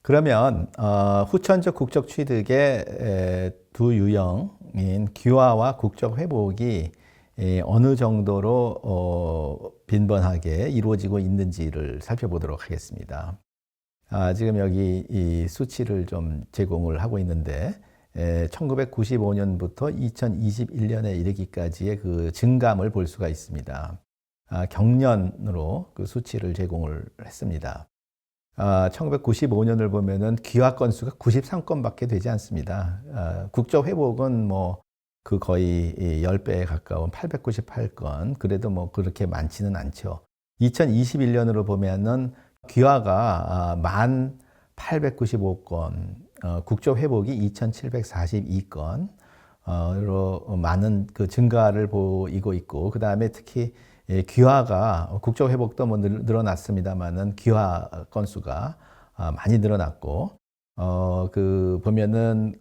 그러면 후천적 국적 취득의 두 유형인 귀화와 국적 회복이 어느 정도로 빈번하게 이루어지고 있는지를 살펴보도록 하겠습니다. 지금 여기 이 수치를 좀 제공을 하고 있는데 1995년부터 2021년에 이르기까지의 그 증감을 볼 수가 있습니다. 경년으로 그 수치를 제공을 했습니다. 1995년을 보면은 귀화 건수가 93건밖에 되지 않습니다. 국적 회복은 뭐 그 거의 10배에 가까운 898건, 그래도 뭐 그렇게 많지는 않죠. 2021년으로 보면은 귀화가 1895건, 국적 회복이 2742건, 로 많은 그 증가를 보이고 있고, 그 다음에 특히 귀화가 국적 회복도 뭐 늘어났습니다만은 귀화 건수가 많이 늘어났고, 그 보면은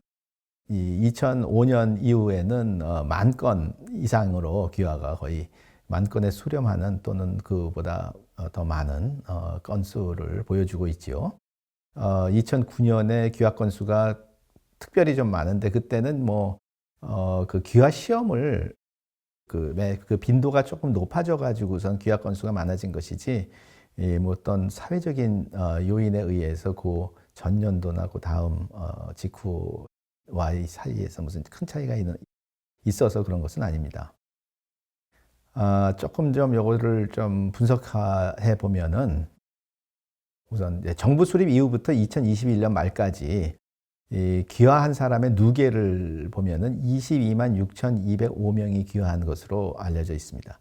이 2005년 이후에는 10,000건 이상으로 귀화가 거의 10,000건에 수렴하는 또는 그보다 더 많은 건수를 보여주고 있지요. 2009년에 귀화 건수가 특별히 좀 많은데, 그때는 뭐 그 귀화 시험을 그 빈도가 조금 높아져 가지고선 귀화 건수가 많아진 것이지, 뭐 어떤 사회적인 요인에 의해서 그 전년도나 그 다음 직후와의 사이에서 무슨 큰 차이가 있어서 그런 것은 아닙니다. 조금 좀 요거를 좀 분석해 보면은, 우선 정부 수립 이후부터 2021년 말까지 이 귀화한 사람의 누계를 보면은 22만 6,205명이 귀화한 것으로 알려져 있습니다.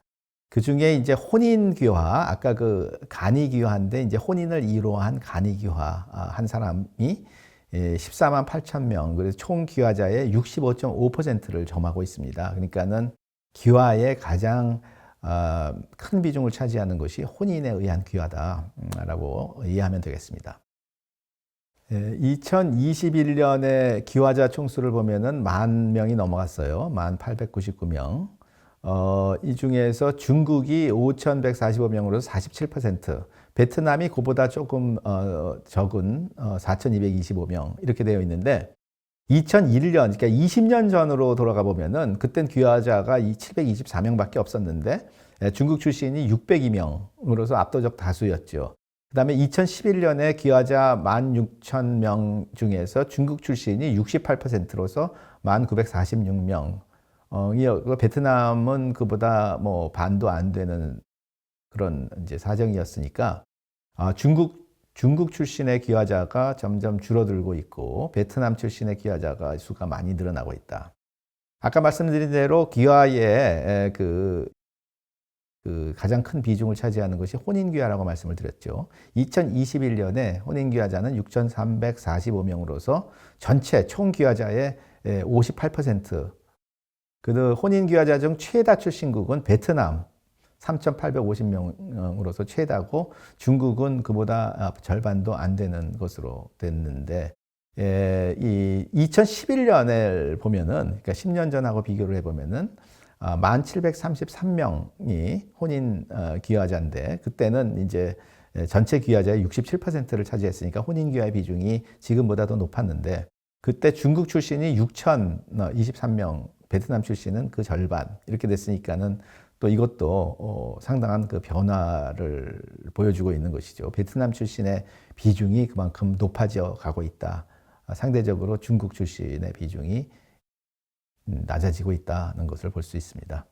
그 중에 이제 혼인 귀화, 아까 그 간이 귀화인데 이제 혼인을 이루어 한 간이 귀화 한 사람이 14만 8천 명, 그래서 총 귀화자의 65.5%를 점하고 있습니다. 그러니까는 귀화의 가장 큰 비중을 차지하는 것이 혼인에 의한 귀화다라고 이해하면 되겠습니다. 2021년에 귀화자 총수를 보면은 10,000명이 넘어갔어요. 1,899명. 이 중에서 중국이 5,145명으로 47%, 베트남이 그보다 조금 적은 4,225명 이렇게 되어 있는데, 2001년, 그러니까 20년 전으로 돌아가 보면은 그땐 귀화자가 724명밖에 없었는데 중국 출신이 602명으로서 압도적 다수였죠. 그 다음에 2011년에 귀화자 16,000명 중에서 중국 출신이 68%로서 1,946명. 베트남은 그보다 뭐 반도 안 되는 그런 이제 사정이었으니까, 중국 출신의 귀화자가 점점 줄어들고 있고, 베트남 출신의 귀화자가 수가 많이 늘어나고 있다. 아까 말씀드린 대로 귀화의 그 가장 큰 비중을 차지하는 것이 혼인귀화라고 말씀을 드렸죠. 2021년에 혼인귀화자는 6,345명으로서 전체 총귀화자의 58%, 그 혼인귀화자 중 최다 출신국은 베트남 3,850명으로서 최다고, 중국은 그보다 절반도 안 되는 것으로 됐는데, 이 2011년을 보면은, 그러니까 10년 전하고 비교를 해보면은 1,733명이 혼인 귀화자인데, 그때는 이제 전체 귀화자의 67%를 차지했으니까 혼인 귀화의 비중이 지금보다 더 높았는데, 그때 중국 출신이 6,023명, 베트남 출신은 그 절반 이렇게 됐으니까는 또 이것도 상당한 그 변화를 보여주고 있는 것이죠. 베트남 출신의 비중이 그만큼 높아져 가고 있다. 상대적으로 중국 출신의 비중이 낮아지고 있다는 것을 볼 수 있습니다.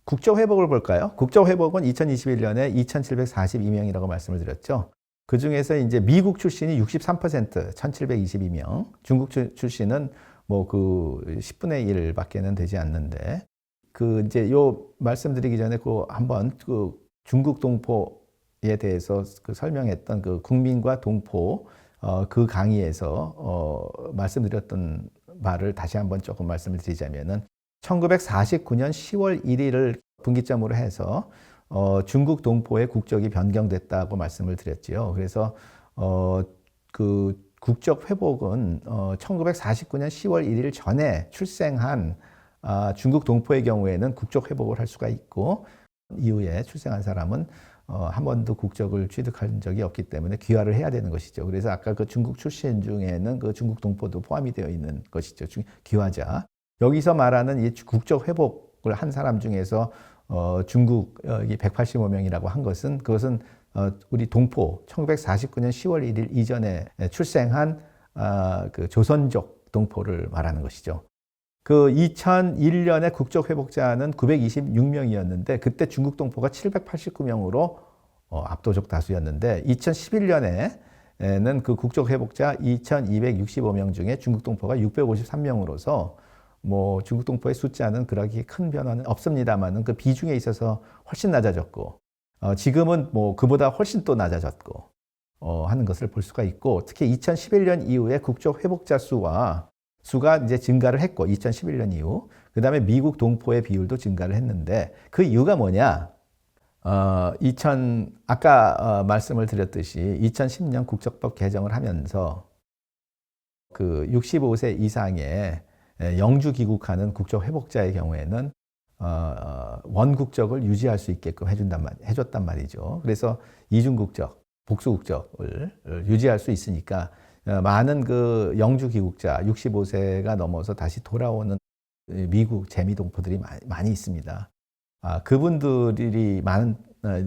국적 회복을 볼까요? 국적 회복은 2021년에 2,742명이라고 말씀을 드렸죠. 그 중에서 이제 미국 출신이 63%, 1,722명, 중국 출신은 뭐 그 10분의 1밖에는 되지 않는데, 그 이제 요 말씀드리기 전에 그 한번 그 중국 동포에 대해서 그 설명했던 그 국민과 동포 그 강의에서 말씀드렸던 말을 다시 한번 조금 말씀을 드리자면은, 1949년 10월 1일을 분기점으로 해서 중국 동포의 국적이 변경됐다고 말씀을 드렸지요. 그래서 그 국적 회복은 1949년 10월 1일 전에 출생한 중국 동포의 경우에는 국적 회복을 할 수가 있고, 이후에 출생한 사람은 한 번도 국적을 취득한 적이 없기 때문에 귀화를 해야 되는 것이죠. 그래서 아까 그 중국 출신 중에는 그 중국 동포도 포함이 되어 있는 것이죠. 귀화자. 여기서 말하는 이 국적 회복을 한 사람 중에서 중국이 185명이라고 한 것은 그것은 우리 동포 1949년 10월 1일 이전에 출생한 그 조선족 동포를 말하는 것이죠. 그 2001년에 국적 회복자는 926명이었는데 그때 중국 동포가 789명으로 압도적 다수였는데 2011년에는 그 국적 회복자 2,265명 중에 중국 동포가 653명으로서 뭐 중국 동포의 숫자는 그렇게 큰 변화는 없습니다만은 그 비중에 있어서 훨씬 낮아졌고 지금은 뭐 그보다 훨씬 또 낮아졌고 하는 것을 볼 수가 있고 특히 2011년 이후에 국적 회복자 수가 이제 증가를 했고 2011년 이후 그다음에 미국 동포의 비율도 증가를 했는데 그 이유가 뭐냐? 아까 말씀을 드렸듯이 2010년 국적법 개정을 하면서 그 65세 이상의 영주 귀국하는 국적 회복자의 경우에는 원국적을 유지할 수 있게끔 해줬단 말이죠. 그래서 이중 국적, 복수 국적을 유지할 수 있으니까 많은 그 영주 귀국자 65세가 넘어서 다시 돌아오는 미국 재미 동포들이 많이 있습니다. 그분들이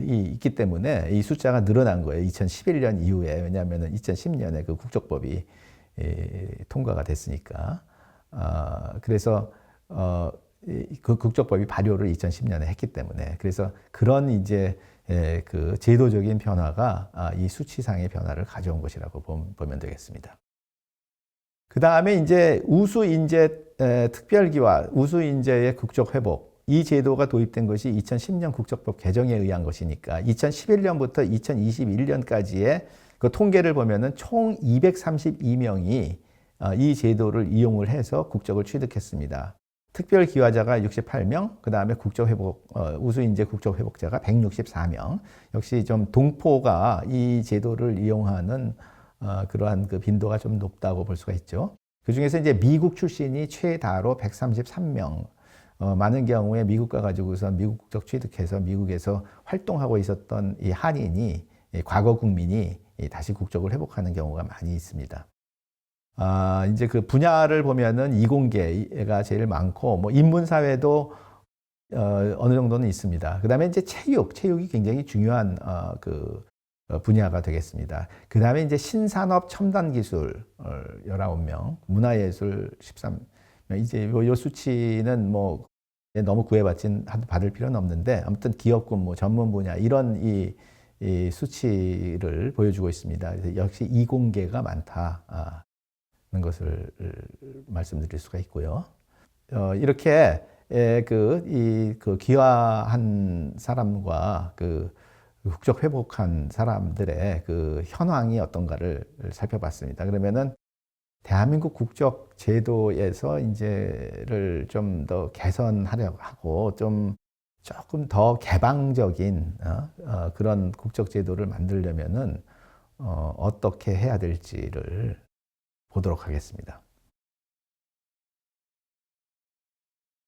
있기 때문에 이 숫자가 늘어난 거예요. 2011년 이후에. 왜냐하면 2010년에 그 국적법이 통과가 됐으니까. 그래서 그 국적법이 발효를 2010년에 했기 때문에 그래서 그런 이제 그 제도적인 변화가 이 수치상의 변화를 가져온 것이라고 보면 되겠습니다. 그 다음에 이제 우수인재 특별기와 우수인재의 국적 회복 이 제도가 도입된 것이 2010년 국적법 개정에 의한 것이니까 2011년부터 2021년까지의 그 통계를 보면은 총 232명이 이 제도를 이용을 해서 국적을 취득했습니다. 특별 기화자가 68명, 그 다음에 우수인재 국적 회복자가 164명. 역시 좀 동포가 이 제도를 이용하는 그러한 그 빈도가 좀 높다고 볼 수가 있죠. 그 중에서 이제 미국 출신이 최다로 133명. 많은 경우에 미국 가가지고서 미국 국적 취득해서 미국에서 활동하고 있었던 이 한인이 과거 국민이 다시 국적을 회복하는 경우가 많이 있습니다. 이제 그 분야를 보면은 이공계가 제일 많고, 뭐 인문사회도 어느 정도는 있습니다. 그 다음에 이제 체육이 굉장히 중요한 그 분야가 되겠습니다. 그 다음에 이제 신산업 첨단기술 19명, 문화예술 13명. 이제 요 수치는 뭐 너무 받을 필요는 없는데 아무튼 기업군 뭐 전문 분야 이런 이 수치를 보여주고 있습니다. 그래서 역시 이공계가 많다. 는 것을 말씀드릴 수가 있고요. 이렇게 그 귀화한 사람과 그 국적 회복한 사람들의 그 현황이 어떤가를 살펴봤습니다. 그러면은 대한민국 국적 제도에서 이제를 좀 더 개선하려고 하고 조금 더 개방적인 그런 국적 제도를 만들려면은 어떻게 해야 될지를 보도록 하겠습니다.